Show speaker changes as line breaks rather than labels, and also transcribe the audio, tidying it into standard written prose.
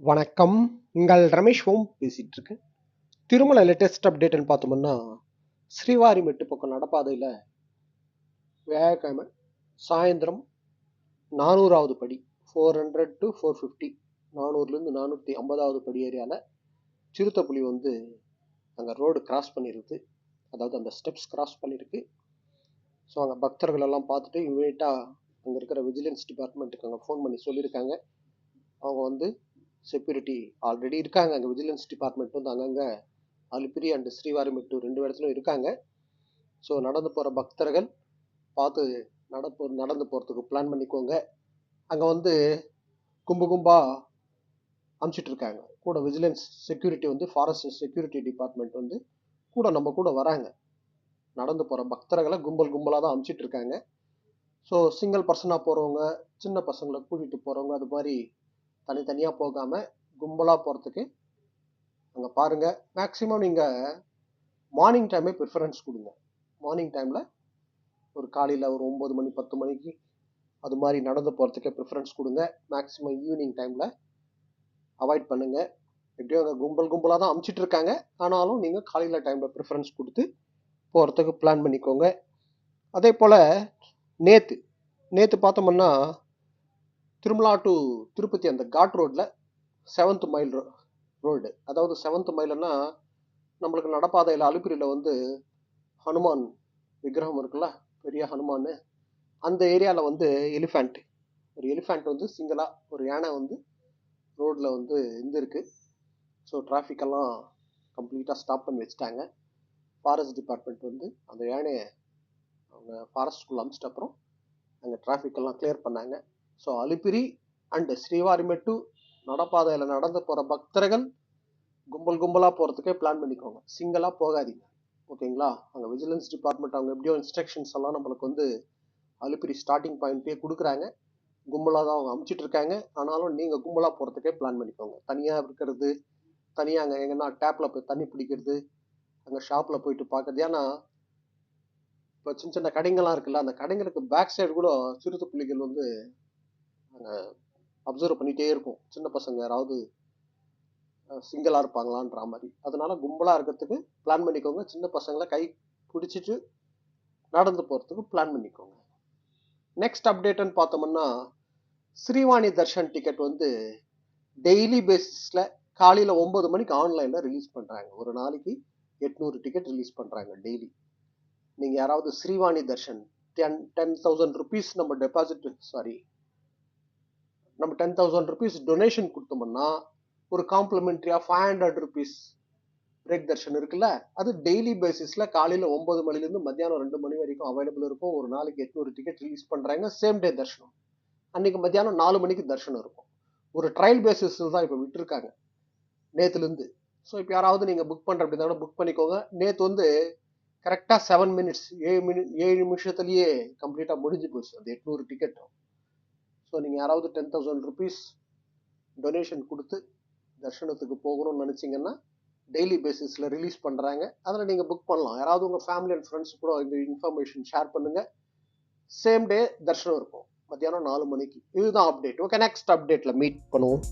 வணக்கம். உங்கள் ரமேஷ் ஓம் பேசிட்டு இருக்கேன். திருமலை லேட்டஸ்ட் அப்டேட்னு பார்த்தோம்னா, ஸ்ரீவாரிமெட்டு பக்கம் நடப்பாதையில் வியாழக்கிழமை சாயந்தரம் 400வது படி 400 to 450 400லேருந்து 450வது படி ஏரியாவில் சிறுத்தைப்புலி வந்து அங்கே ரோடு கிராஸ் பண்ணியிருக்கு. அதாவது அந்த ஸ்டெப்ஸ் கிராஸ் பண்ணியிருக்கு. ஸோ அங்கே பக்தர்கள் எல்லாம் பார்த்துட்டு இமீடியட்டாக அங்கே இருக்கிற விஜிலன்ஸ் டிபார்ட்மெண்ட்டுக்கு அங்கே ஃபோன் பண்ணி சொல்லியிருக்காங்க. அவங்க வந்து செக்யூரிட்டி ஆல்ரெடி இருக்காங்க. அங்கே விஜிலன்ஸ் டிபார்ட்மெண்ட் வந்து அங்கங்கே அலிப்பிரி அண்ட் ஸ்ரீவாரிமெட்டு 2 இடத்துலையும் இருக்காங்க. ஸோ நடந்து போகிற பக்தர்கள் பார்த்து நடந்து போகிறதுக்கு பிளான் பண்ணிக்கோங்க. அங்கே வந்து கும்பா அனுப்பிச்சிட்ருக்காங்க. கூட விஜிலன்ஸ் செக்யூரிட்டி வந்து ஃபாரஸ்ட் செக்யூரிட்டி டிபார்ட்மெண்ட் வந்து நம்ம கூட வராங்க. நடந்து போகிற பக்தர்களை கும்பலாக தான் அனுப்பிச்சிட்ருக்காங்க. ஸோ சிங்கிள் பர்சனாக போகிறவங்க, சின்ன பசங்களை கூட்டிகிட்டு போகிறவங்க, அது மாதிரி தனித்தனியாக போகாமல் கும்பலாக போகிறதுக்கு அங்கே பாருங்கள். மேக்ஸிமம் நீங்கள் மார்னிங் டைமே ப்ரிஃபரன்ஸ் கொடுங்க. மார்னிங் டைமில் ஒரு காலையில் ஒரு 9 மணி 10 மணிக்கு அது மாதிரி நடந்து போகிறதுக்கே ப்ரிஃபரன்ஸ் கொடுங்க. மேக்ஸிமம் ஈவினிங் டைமில் அவாய்ட் பண்ணுங்கள். எப்படியோ அங்கே கும்பலாக தான் அனுப்பிச்சிட்ருக்காங்க. ஆனாலும் நீங்கள் காலையில் டைமில் ப்ரிஃபரன்ஸ் கொடுத்து போகிறதுக்கு பிளான் பண்ணிக்கோங்க. அதே போல் நேற்று பார்த்தோம்னா திருமலா டு திருப்பதி அந்த காட் ரோட்டில் 7th மைல் ரோடு, அதாவது 7th மைல்னா நம்மளுக்கு நடப்பாதையில் அலிப்பிரியில் வந்து ஹனுமான் விக்கிரகம் இருக்குல்ல, பெரிய ஹனுமான், அந்த ஏரியாவில் வந்து ஒரு எலிஃபேண்ட் வந்து சிங்கிளாக ஒரு யானை வந்து ரோட்டில் வந்து இருந்திருக்கு. ஸோ டிராஃபிக்கெல்லாம் கம்ப்ளீட்டாக ஸ்டாப் பண்ணி வச்சுட்டாங்க. ஃபாரஸ்ட் டிபார்ட்மெண்ட் வந்து அந்த யானையை அவங்க ஃபாரஸ்ட்குள்ளே அனுப்பிச்சிட்ட அப்புறம் அங்கே டிராஃபிக்கெல்லாம் கிளியர் பண்ணாங்க. ஸோ அலிப்பிரி அண்டு ஸ்ரீவாரிமெட்டு நடப்பாதையில் நடந்து போகிற பக்தர்கள் கும்பலாக போகிறதுக்கே பிளான் பண்ணிக்கோங்க. சிங்கிளாக போகாதீங்க, ஓகேங்களா? அங்கே விஜிலன்ஸ் டிபார்ட்மெண்ட் அவங்க எப்படியோ இன்ஸ்ட்ரக்ஷன்ஸ் எல்லாம் நம்மளுக்கு வந்து அலிப்பிரி ஸ்டார்டிங் பாயிண்ட்டே கொடுக்குறாங்க. கும்பலாக தான் அவங்க அனுப்பிச்சிட்டு இருக்காங்க. ஆனாலும் நீங்கள் கும்பலாக போகிறதுக்கே பிளான் பண்ணிக்கோங்க. தனியாக இருக்கிறது, தனியாக அங்கே எங்கன்னா டேப்பில் போய் தண்ணி பிடிக்கிறது, அங்கே ஷாப்பில் போயிட்டு பார்க்குறது. ஏன்னா இப்போ சின்ன கடைங்கள்லாம் இருக்குல்ல, அந்த கடைங்களுக்கு பேக் சைடு கூட சிறுத்தை புலிகள் வந்து அப்சர்வ் பண்ணிகிட்டே இருக்கும். சின்ன பசங்க யாராவது சிங்கிளாக இருப்பாங்களான்ற மாதிரி. அதனால கும்பலாக இருக்கிறதுக்கு பிளான் பண்ணிக்கோங்க. சின்ன பசங்களை கை பிடிச்சிட்டு நடந்து போகிறதுக்கு பிளான் பண்ணிக்கோங்க. நெக்ஸ்ட் அப்டேட்டுன்னு பார்த்தோம்னா, ஸ்ரீவாணி தர்ஷன் டிக்கெட் வந்து டெய்லி பேசிஸில் காலையில் 9 மணிக்கு ஆன்லைனில் ரிலீஸ் பண்ணுறாங்க. ஒரு நாளைக்கு 800 டிக்கெட் ரிலீஸ் பண்ணுறாங்க டெய்லி. நீங்கள் யாராவது ஸ்ரீவாணி தர்ஷன் 10,000 ருபீஸ் நம்ம 10,000 ருபீஸ் டொனேஷன் கொடுத்தோம்னா ஒரு காம்ப்ளிமெண்ட்ரியாக 500 ருபீஸ் பிரேக் தர்ஷன் இருக்குல்ல, அது டெய்லி பேசிஸில் காலையில் 9 மணிலேருந்து மத்தியானம் 2 மணி வரைக்கும் அவைலபிள் இருக்கும். ஒரு நாளைக்கு 800 டிக்கெட் ரிலீஸ் பண்ணுறாங்க. சேம் டே தர்ஷனம். அன்றைக்கி மத்தியானம் 4 மணிக்கு தர்ஷனம் இருக்கும். ஒரு ட்ரையல் பேசிஸில் தான் இப்போ விட்டுருக்காங்க நேற்றுலேருந்து. ஸோ இப்போ யாராவது நீங்கள் புக் பண்ணுற அப்படி இருந்தாலும் புக் பண்ணிக்கோங்க. நேற்று வந்து கரெக்டாக 7 மினிட்ஸ் 7 நிமிஷத்துலேயே கம்ப்ளீட்டாக முடிஞ்சு போச்சு அந்த 800 டிக்கெட்டும். ஸோ நீங்கள் யாராவது 10,000 ருபீஸ் டொனேஷன் கொடுத்து தர்ஷனத்துக்கு போகணும்னு நினச்சிங்கன்னா டெய்லி பேசிஸில் ரிலீஸ் பண்ணுறாங்க. அதில் நீங்கள் புக் பண்ணலாம். யாராவது உங்கள் ஃபேமிலி அண்ட் ஃப்ரெண்ட்ஸ் கூட இந்த இன்ஃபர்மேஷன் ஷேர் பண்ணுங்கள். சேம் டே தர்ஷனம் இருக்கும் மத்தியானம் 4 மணிக்கு. இதுதான் அப்டேட். ஓகே, நெக்ஸ்ட் அப்டேட்டில் மீட் பண்ணுவோம்.